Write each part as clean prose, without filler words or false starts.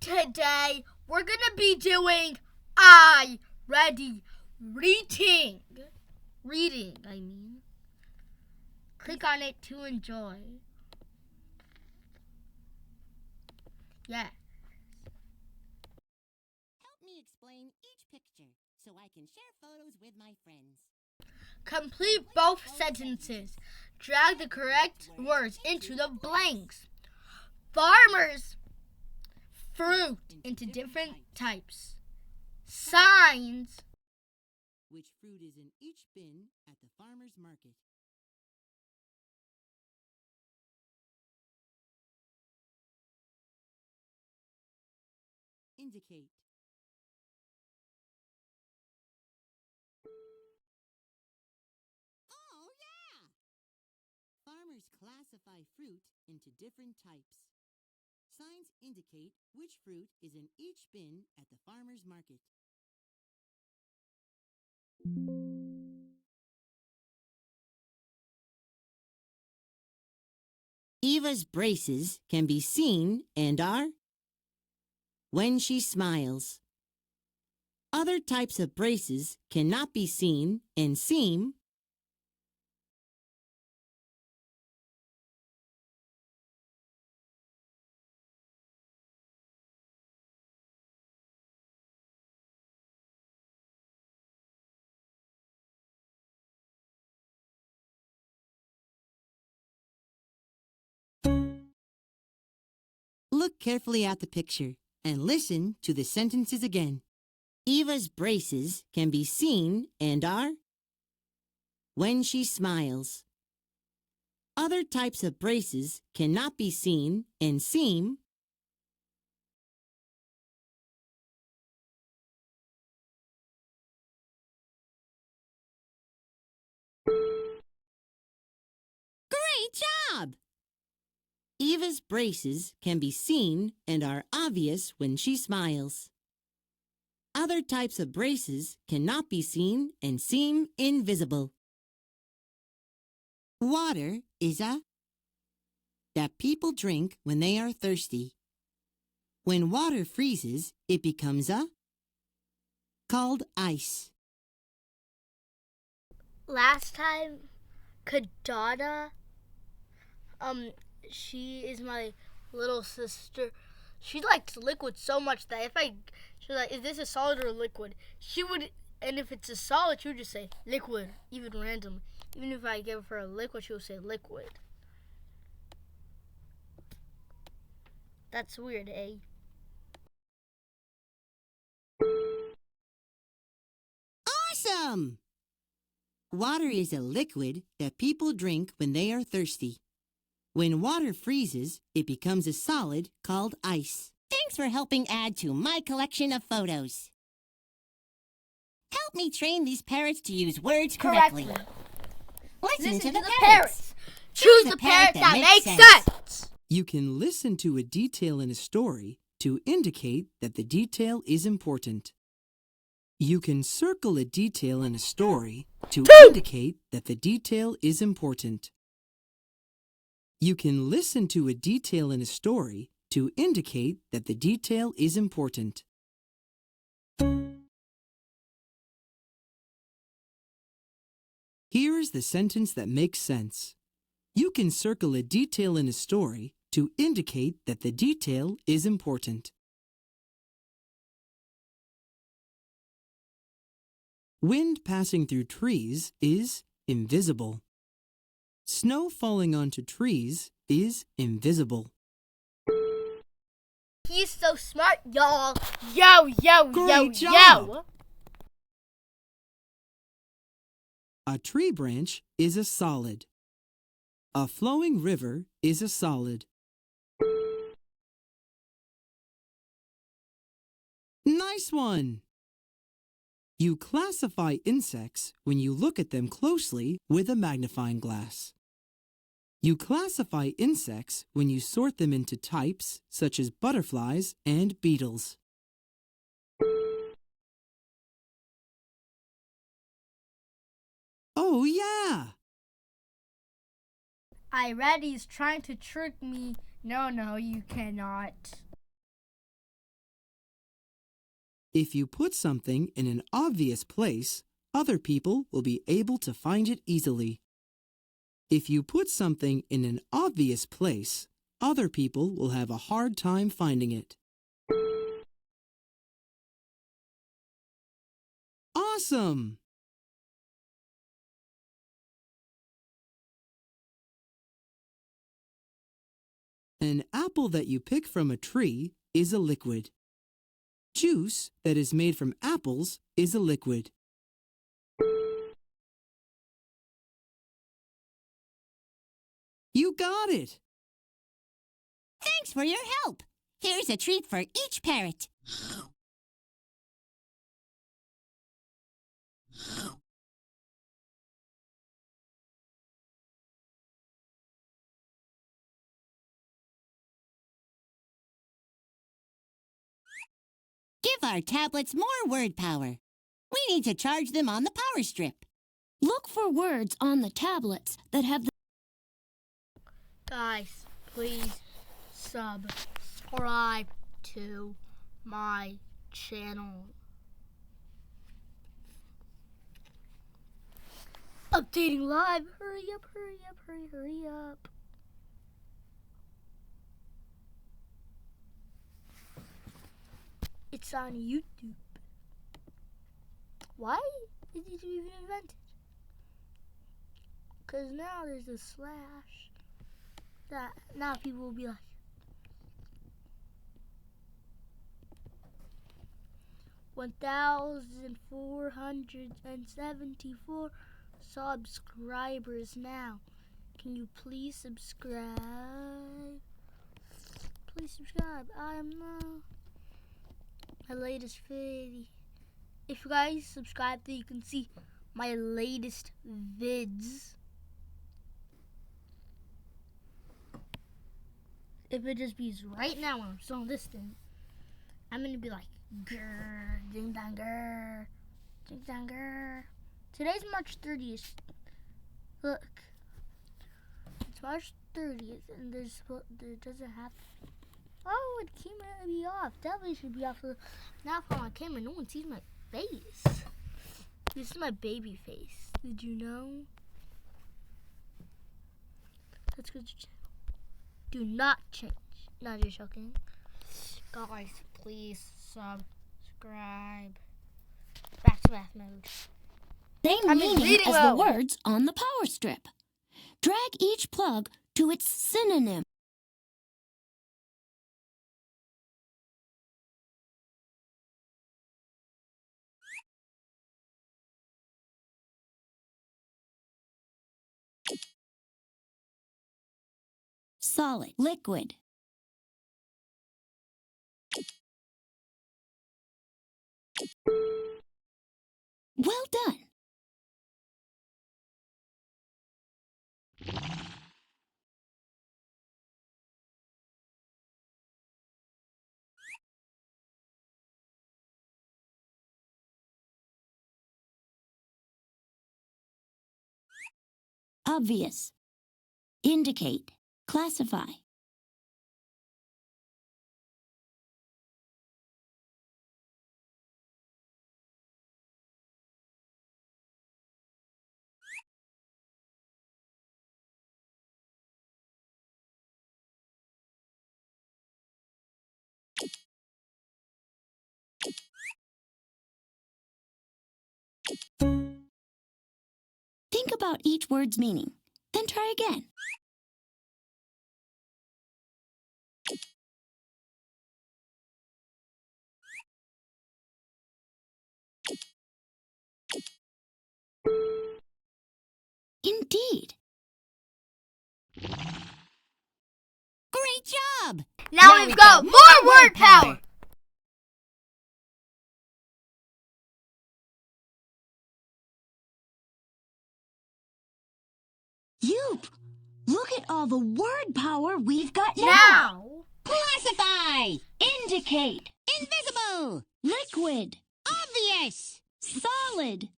Today, we're going to be doing I Ready Reading. Click on it to enjoy. Yeah. Help me explain each picture so I can share photos with my friends. Complete both sentences. Drag the correct words into the blanks. Farmers. Fruit into different types. Signs. Which fruit is in each bin at the farmer's market? Indicate. Oh, yeah! Farmers classify fruit into different types. Signs indicate which fruit is in each bin at the farmer's market. Eva's braces can be seen and are when she smiles. Other types of braces cannot be seen and seem Look carefully at the picture and listen to the sentences again. Eva's braces can be seen and are when she smiles. Other types of braces cannot be seen and seem Great job! Eva's braces can be seen and are obvious when she smiles. Other types of braces cannot be seen and seem invisible. Water is a that people drink when they are thirsty. When water freezes, it becomes a called ice. Last time, Kadada, she is my little sister. She likes liquid so much that she was like, is this a solid or a liquid? She would, and if it's a solid, she would just say liquid, even randomly. Even if I give her a liquid, she would say liquid. That's weird, eh? Awesome! Water is a liquid that people drink when they are thirsty. When water freezes, it becomes a solid called ice. Thanks for helping add to my collection of photos. Help me train these parrots to use words correctly. Listen to the parrots. Choose the parrot that makes sense. You can listen to a detail in a story to indicate that the detail is important. You can circle a detail in a story to indicate that the detail is important. You can listen to a detail in a story to indicate that the detail is important. Here is the sentence that makes sense. You can circle a detail in a story to indicate that the detail is important. Wind passing through trees is invisible. Snow falling onto trees is invisible. He's so smart, y'all. Yo. Great job. A tree branch is a solid. A flowing river is a solid. Nice one! You classify insects when you look at them closely with a magnifying glass. You classify insects when you sort them into types such as butterflies and beetles. Oh, yeah! I read he's trying to trick me. No, you cannot. If you put something in an obvious place, other people will be able to find it easily. If you put something in an obvious place, other people will have a hard time finding it. Awesome! An apple that you pick from a tree is a liquid. Juice that is made from apples is a liquid. You got it! Thanks for your help. Here's a treat for each parrot. Give our tablets more word power. We need to charge them on the power strip. Look for words on the tablets that have the Guys, please subscribe to my channel. Updating live. Hurry up, hurry up, hurry up. It's on YouTube. Why did you even invent it? Because now there's a slash. That now people will be like, $1,474 subscribers now. Can you please subscribe? Please subscribe. I am my latest video. If you guys subscribe, then you can see my latest vids. If it just be right now when I'm still on this thing, I'm gonna be like, grrr, ding dong grrr, ding dong grrr. Today's March 30th. Look, it's March 30th, and there doesn't have to be. Oh, it came out to be off. Definitely should be off. Now for my camera, no one sees my face. This is my baby face. Did you know? Let's go to channel. Do not change. Not just joking. Guys, please subscribe. Back to math mode. same meaning as the words on the power strip. Drag each plug to its synonym. Solid, liquid. Well done. Obvious. Indicate. Classify. Think about each word's meaning, then try again. Indeed. Great job! Now we've got more word power. Yoop! Look at all the word power we've got Now. Classify! Indicate. Invisible! Liquid. Obvious! Solid.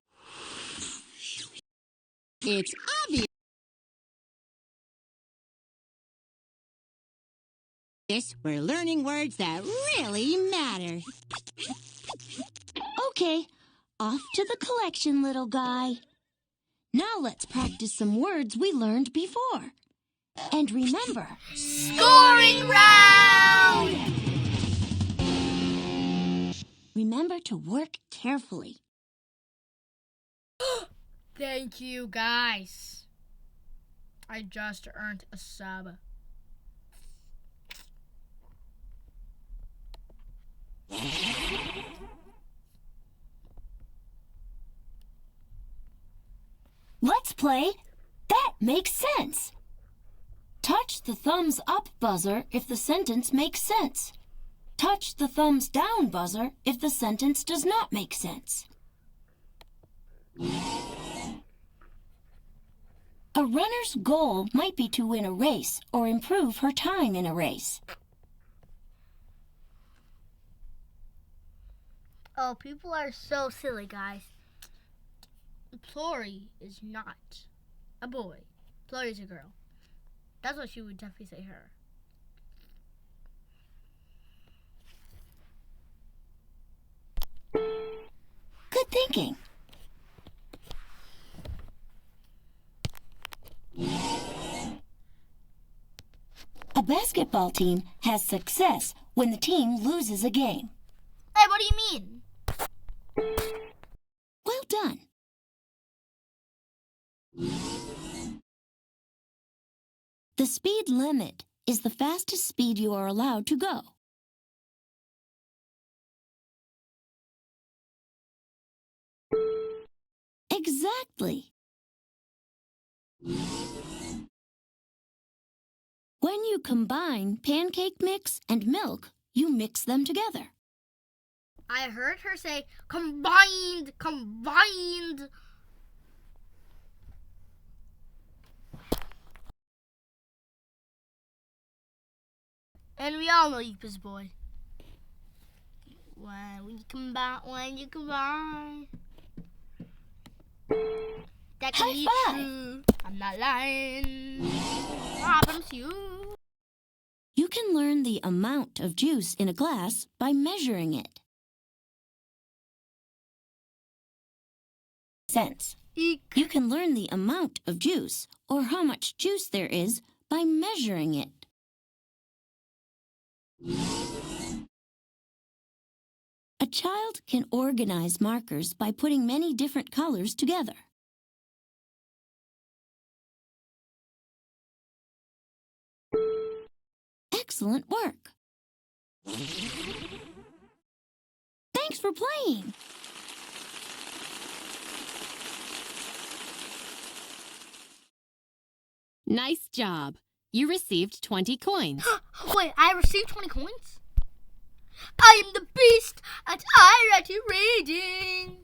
It's obvious we're learning words that really matter. Okay, off to the collection, little guy. Now let's practice some words we learned before. And remember, Scoring round! Remember to work carefully. Thank you, guys. I just earned a sub. Let's play That Makes Sense. Touch the thumbs up buzzer if the sentence makes sense. Touch the thumbs down buzzer if the sentence does not make sense. A runner's goal might be to win a race or improve her time in a race. Oh, people are so silly, guys. Plory is not a boy. Plory is a girl. That's what she would definitely say her. Good thinking. A basketball team has success when the team loses a game. Hey, what do you mean? Well done. The speed limit is the fastest speed you are allowed to go. Exactly. When you combine pancake mix and milk, you mix them together. I heard her say combined. And we all know Yeepa's boy. When you combine. That can be High five. true. I'm not lying. I promise you. You can learn the amount of juice in a glass by measuring it. Sense. Eek. You can learn the amount of juice or how much juice there is by measuring it. A child can organize markers by putting many different colors together. Excellent work. Thanks for playing. Nice job. You received 20 coins. Wait, I received 20 coins? I am the beast and I write you reading.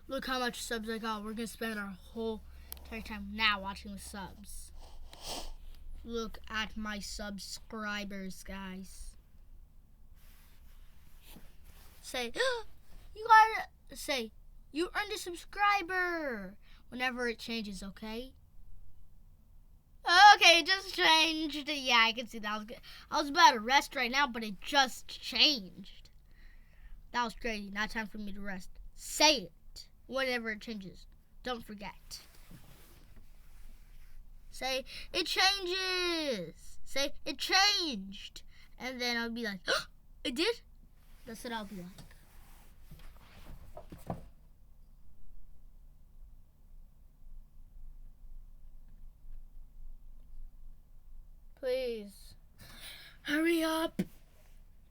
Look how much subs I got. We're going to spend our whole entire time now watching the subs. Look at my subscribers, guys. Say, you gotta say, you earned a subscriber whenever it changes, okay? Okay, it just changed. Yeah, I can see that. I was about to rest right now, but it just changed. That was crazy. Now time for me to rest. Say it whenever it changes. Don't forget. Say, it changes. Say, it changed. And then I'll be like, oh, it did? That's what I'll be like. Please. Hurry up.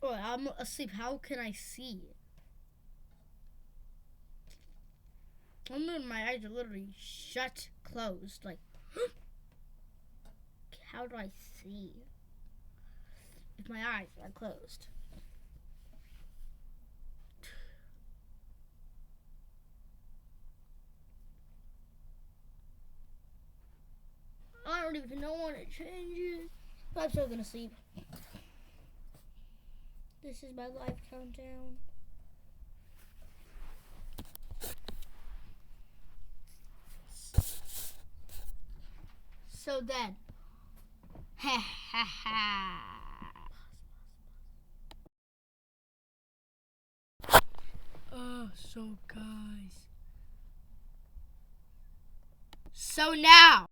Oh, I'm asleep. How can I see? My eyes are literally shut, closed. Like, how do I see if my eyes are closed? I don't even know when it changes. But I'm still gonna sleep. This is my life countdown. So then, ha ha ha. So guys. So now.